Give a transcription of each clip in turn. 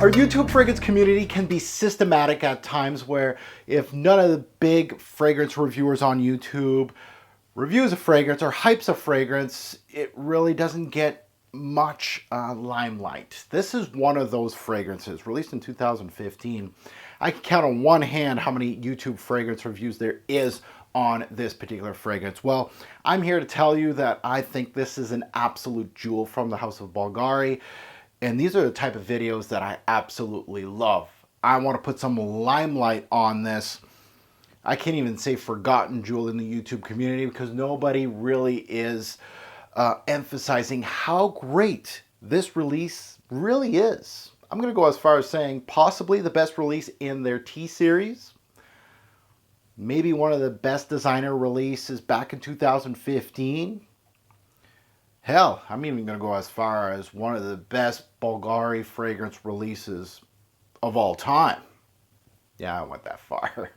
Our YouTube fragrance community can be systematic at times where if none of the big fragrance reviewers on YouTube reviews a fragrance or hypes a fragrance, it really doesn't get much limelight. This is one of those fragrances, released in 2015. I can count on one hand how many YouTube fragrance reviews there is on this particular fragrance. Well, I'm here to tell you that I think this is an absolute jewel from the house of Bvlgari. And these are the type of videos that I absolutely love. I want to put some limelight on this. I can't even say forgotten jewel in the YouTube community because nobody really is emphasizing how great this release really is. I'm going to go as far as saying possibly the best release in their T series. Maybe one of the best designer releases back in 2015. Hell, I'm even going to go as far as one of the best Bvlgari fragrance releases of all time. Yeah, I went that far.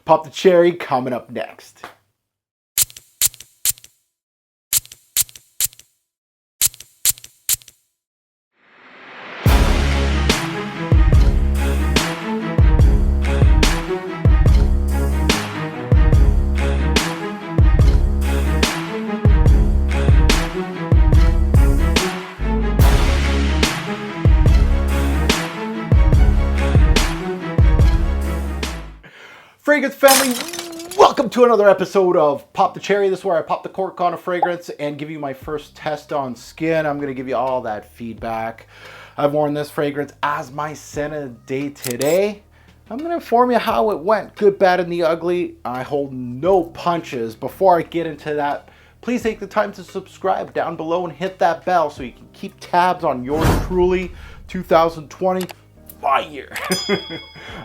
Pop the cherry coming up next. Fragrance family, welcome to another episode of Pop the Cherry. This is where I pop the cork on a fragrance and give you my first test on skin. I'm going to give you all that feedback. I've worn this fragrance as my scent of the day today. I'm going to inform you how it went, good, bad, and the ugly. I hold no punches. Before I get into that, please take the time to subscribe down below and hit that bell so you can keep tabs on yours truly, 2020. Fire.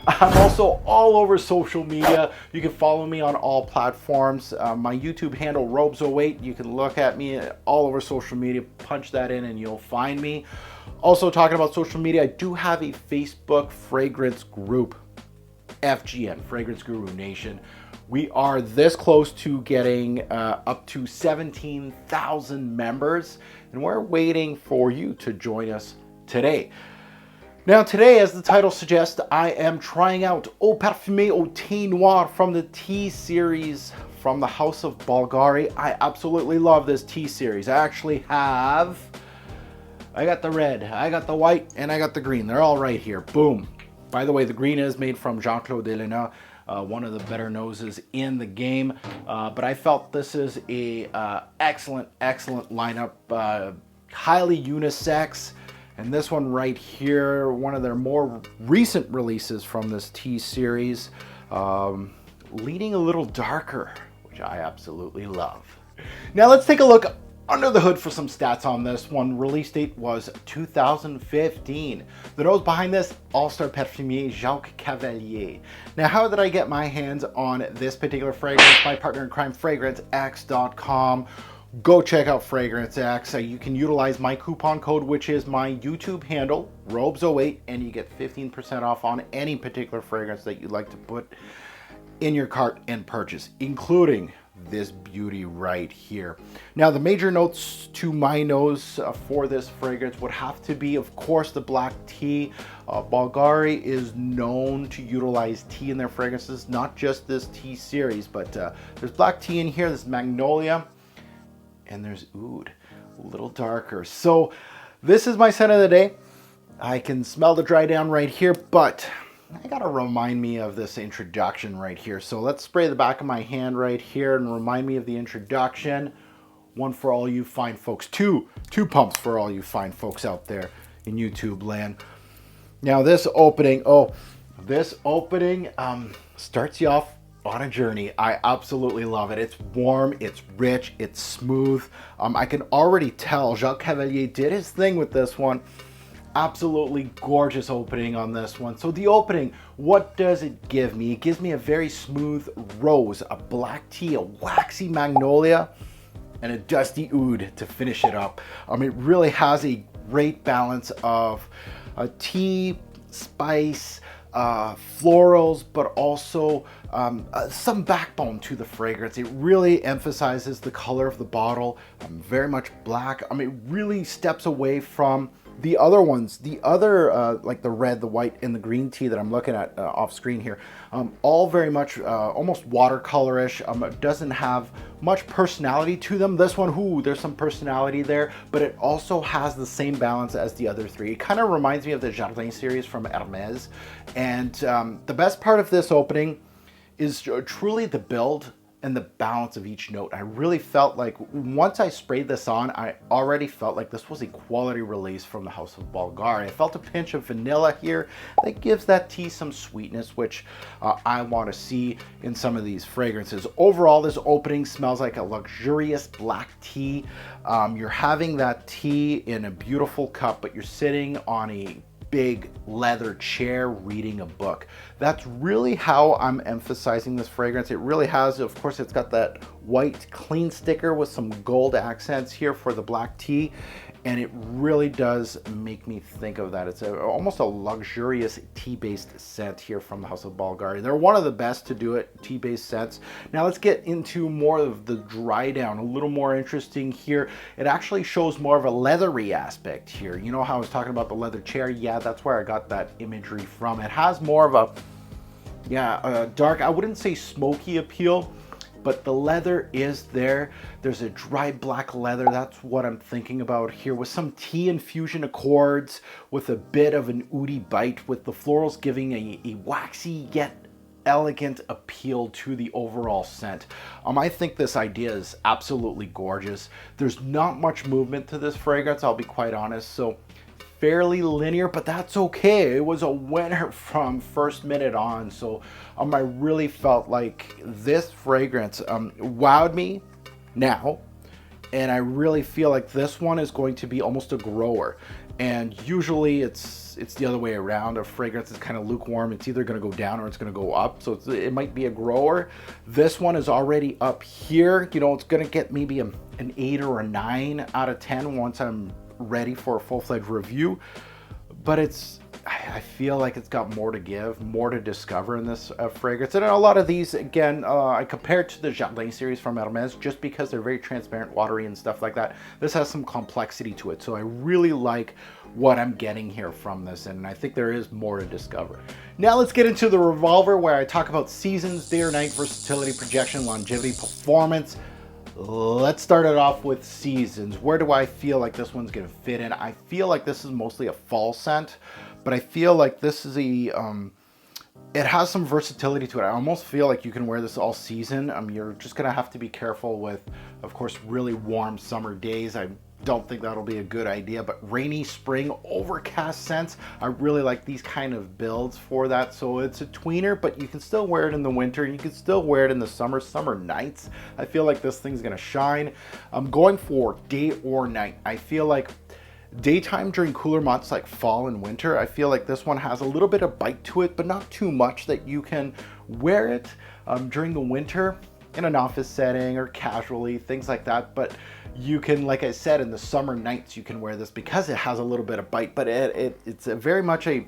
I'm also all over social media. You can follow me on all platforms. My YouTube handle, Bvlgari. You can look at me all over social media. Punch that in and you'll find me. Also, talking about social media, I do have a Facebook fragrance group, FGN, Fragrance Guru Nation. We are this close to getting up to 17,000 members, and we're waiting for you to join us today. Now today, as the title suggests, I am trying out Parfumée au Thé Noir from the T series from the house of Bvlgari. I absolutely love this T series. I actually have, I got the red, I got the white, and I got the green. They're all right here. Boom. By the way, the green is made from Jean-Claude Delena, one of the better noses in the game. But I felt this is a excellent lineup, highly unisex. And this one right here, one of their more recent releases from this T series, leaning a little darker, which I absolutely love. Now let's take a look under the hood for some stats on this one. Release date was 2015. The nose behind this, All-Star Parfumée Jacques Cavalier. Now how did I get my hands on this particular fragrance? My partner in crime, FragranceX.com. Go check out FragranceX. You can utilize my coupon code, which is my YouTube handle, Robes08, and you get 15% off on any particular fragrance that you'd like to put in your cart and purchase, including this beauty right here. Now, the major notes to my nose for this fragrance would have to be, of course, the black tea. Bvlgari is known to utilize tea in their fragrances, not just this tea series, but there's black tea in here, there's magnolia, and there's oud, a little darker. So this is my scent of the day. I can smell the dry down right here, but I gotta remind me of this introduction right here. So let's spray the back of my hand right here and remind me of the introduction. One for all you fine folks, two pumps for all you fine folks out there in YouTube land. Now this opening, starts you off on a journey. I absolutely love it. It's warm, it's rich, it's smooth. I can already tell Jacques Cavalier did his thing with this one. Absolutely gorgeous opening on this one. So the opening, what does it give me? It gives me a very smooth rose, a black tea, a waxy magnolia, and a dusty oud to finish it up. It really has a great balance of tea, spice, florals, but also some backbone to the fragrance. It really emphasizes the color of the bottle, very much black. It really steps away from The other ones, like the red, the white, and the green tea that I'm looking at off screen here, all very much almost watercolorish. It doesn't have much personality to them. This one, ooh, there's some personality there, but it also has the same balance as the other three. It kind of reminds me of the Jardin series from Hermès. And the best part of this opening is truly the build and the balance of each note. I really felt like once I sprayed this on, I already felt like this was a quality release from the House of Bvlgari. I felt a pinch of vanilla here that gives that tea some sweetness, which I want to see in some of these fragrances. Overall, this opening smells like a luxurious black tea. You're having that tea in a beautiful cup, but you're sitting on a big leather chair reading a book. That's really how I'm emphasizing this fragrance. It really has, of course, it's got that white clean sticker with some gold accents here for the black tea, and it really does make me think of that. It's almost a luxurious tea-based scent here from the House of Bvlgari. They're one of the best to do it, tea-based scents. Now let's get into more of the dry down, a little more interesting here. It actually shows more of a leathery aspect here. You know how I was talking about the leather chair? Yeah, that's where I got that imagery from. It has more of a dark, I wouldn't say smoky appeal, but the leather is there. There's a dry black leather. That's what I'm thinking about here, with some tea infusion accords, with a bit of an oudy bite, with the florals giving a waxy yet elegant appeal to the overall scent. I think this idea is absolutely gorgeous. There's not much movement to this fragrance, I'll be quite honest. So fairly linear, but that's okay. It was a winner from first minute on. So I really felt like this fragrance wowed me now, and I really feel like this one is going to be almost a grower. And usually it's the other way around. A fragrance is kind of lukewarm. It's either going to go down or it's going to go up. So it might be a grower. This one is already up here. You know, it's going to get maybe an 8 or a 9 out of 10 once I'm ready for a full-fledged review. But I feel like it's got more to give, more to discover in this fragrance. And a lot of these, again, I compared to the Jardin series from Hermès just because they're very transparent, watery, and stuff like that. This has some complexity to it. So I really like what I'm getting here from this, and I think there is more to discover. Now let's get into the Revolver, where I talk about seasons, day or night, versatility, projection, longevity, performance. Let's start it off with seasons. Where do I feel like this one's gonna fit in? I feel like this is mostly a fall scent, but I feel like this is it has some versatility to it. I almost feel like you can wear this all season. You're just gonna have to be careful with, of course, really warm summer days. I don't think that'll be a good idea, but rainy spring overcast scents, I really like these kind of builds for that. So it's a tweener, but you can still wear it in the winter. You can still wear it in the summer nights. I feel like this thing's gonna shine. I'm going for day or night. I feel like daytime during cooler months like fall and winter, I feel like this one has a little bit of bite to it, but not too much that you can wear it during the winter in an office setting or casually, things like that. But you can, like I said, in the summer nights, you can wear this because it has a little bit of bite, but it's a very much a,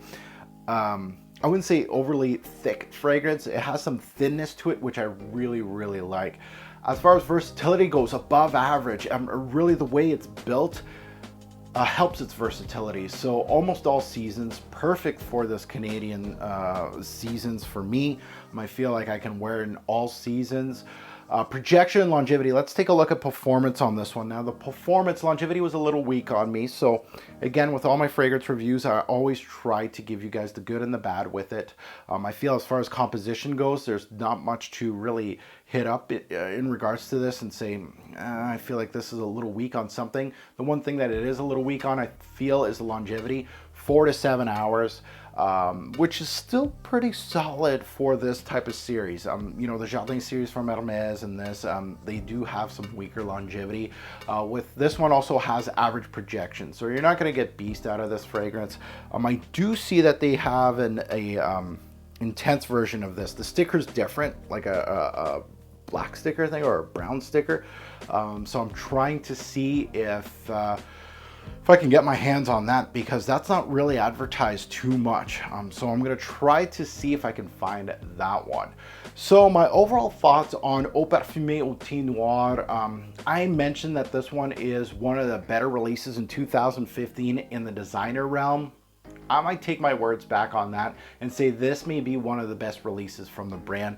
I wouldn't say overly thick fragrance. It has some thinness to it, which I really, really like. As far as versatility goes, above average. Really the way it's built helps its versatility. So almost all seasons, perfect for this Canadian seasons for me. I feel like I can wear it in all seasons. Projection and longevity. Let's take a look at performance on this one. Now the performance, longevity was a little weak on me. So again, with all my fragrance reviews, I always try to give you guys the good and the bad with it. I feel as far as composition goes, there's not much to really hit up in regards to this and say, I feel like this is a little weak on something. The one thing that it is a little weak on, I feel, is the longevity. 4 to 7 hours. Which is still pretty solid for this type of series. You know, the Jardin series from Hermès and this, they do have some weaker longevity. With this one also has average projection, so you're not going to get beast out of this fragrance. I do see that they have an intense version of this. The sticker's different, like a black sticker thing or a brown sticker. So I'm trying to see if if I can get my hands on that, because that's not really advertised too much. So I'm gonna try to see if I can find that one. So my overall thoughts on Eau Parfumée au Thé Noir, I mentioned that this one is one of the better releases in 2015 in the designer realm. I might take my words back on that and say this may be one of the best releases from the brand,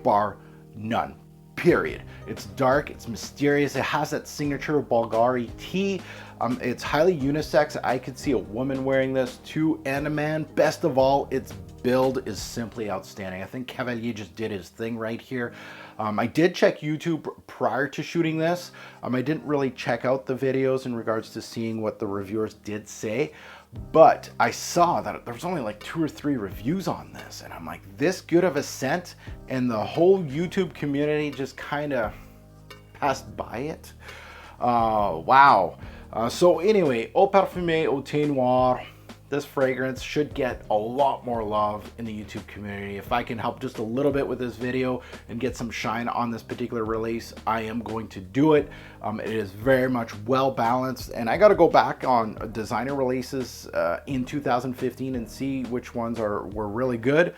bar none. Period. It's dark, it's mysterious, it has that signature Bvlgari tea. It's highly unisex. I could see a woman wearing this too, and a man. Best of all, its build is simply outstanding. I think Cavalier just did his thing right here. I did check YouTube prior to shooting this. I didn't really check out the videos in regards to seeing what the reviewers did say, but I saw that there was only like 2 or 3 reviews on this, and I'm like, this good of a scent, and the whole YouTube community just kind of passed by it. Wow. So anyway, Eau Parfumée au Thé Noir. This fragrance should get a lot more love in the YouTube community. If I can help just a little bit with this video and get some shine on this particular release, I am going to do it. It is very much well balanced, and I got to go back on designer releases in 2015 and see which ones were really good.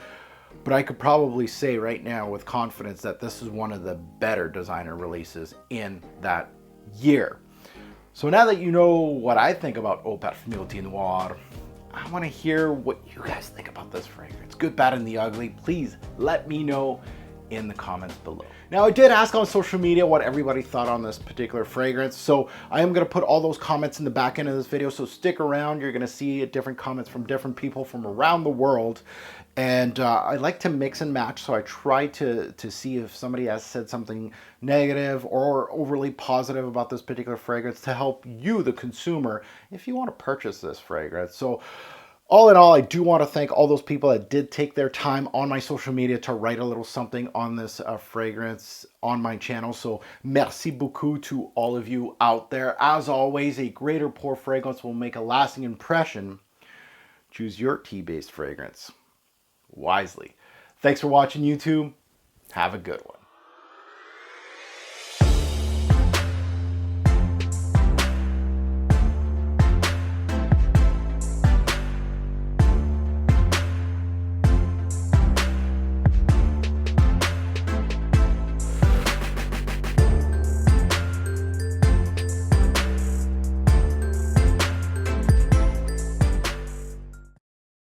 But I could probably say right now with confidence that this is one of the better designer releases in that year. So now that you know what I think about Eau Parfumée au Thé Noir, I want to hear what you guys think about this fragrance. Good, bad, and the ugly. Please let me know in the comments below. Now, I did ask on social media what everybody thought on this particular fragrance, so I am going to put all those comments in the back end of this video, so stick around. You're going to see different comments from different people from around the world, and I like to mix and match, so I try to see if somebody has said something negative or overly positive about this particular fragrance to help you, the consumer, if you want to purchase this fragrance. So all in all, I do want to thank all those people that did take their time on my social media to write a little something on this fragrance on my channel. So merci beaucoup to all of you out there. As always, a great or poor fragrance will make a lasting impression. Choose your tea-based fragrance wisely. Thanks for watching, YouTube. Have a good one.